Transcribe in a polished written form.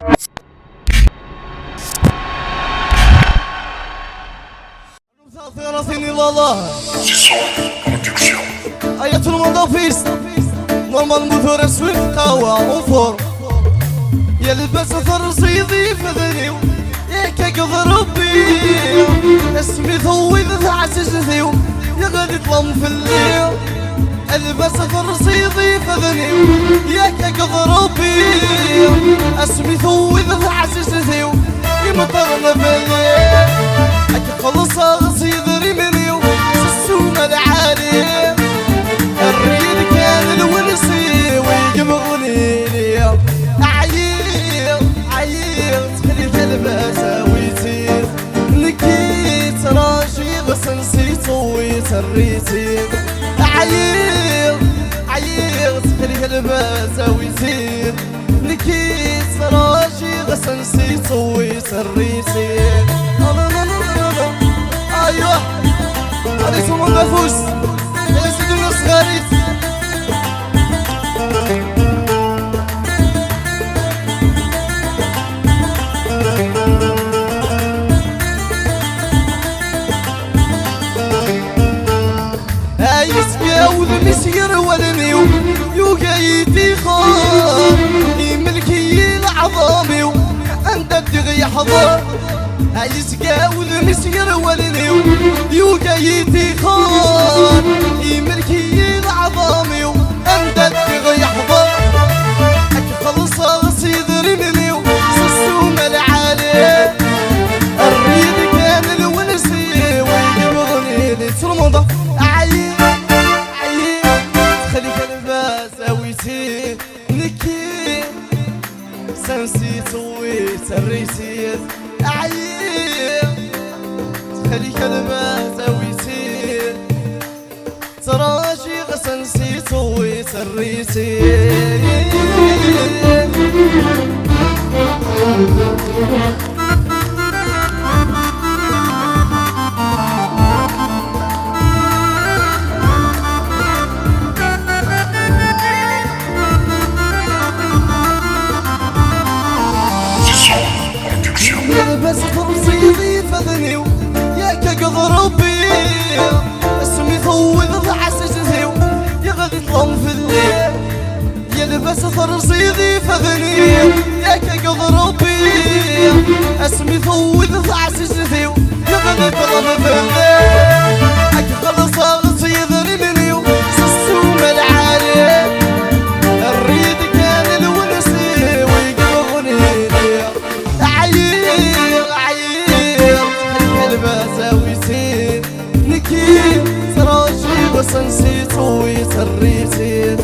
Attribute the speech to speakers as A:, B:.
A: Aïe tout le monde en piste. Normal moteur اسود قهوة وفور. يا لباس فرصيدي فذنيو ياك قدر ربي اسمي ثوي عزيز ثيو يا غادي طلم في الليل. الباس فرصيدي فذنيو ياك قدر ربي اسمي ثوي عزيز ثيو يمطرنا في الليل. اكي خلص صيدري منيو السومة العالي الريد كان الونسي ويقبضني لي. عيل تخليت الباسة ويتير نكيت راشي بس نسيت ويتريتير. عيل تخليت الباسة ويتير نكيت راشي بس نسيت ويتريتير. ايوه عليك ما نفوس يسدوا صغاريت. يسقاو المسير والنيو يوقايتي خار يملكي العظامي عند الدغي حضر. يسقاو المسير والنيو يوقايتي خار يملكي العظامي عند الدغي حضر. خلص صيدري منيو السوم العالي الريد كان الونسي ويقبضني لي ترمضة. نكي سنسيت ويتريتيت. خليك الماء ويتير تراشي غسنسيت ويتريتيت. بس فرصيدي فذنيو ياك قدر ربي اسمي ثوي عسج ثيو يا غادي طلم في الليل. يا لباس فرصيدي فذنيو ياك قدر ربي اسمي ثوي عسج ثيو يا غادي طلم في الليل. اكي خلص صيدري منيو السوم العالي الريد كان الونسي ويقبضني لي. نكيت راشي بس نسيت ويتريتيت.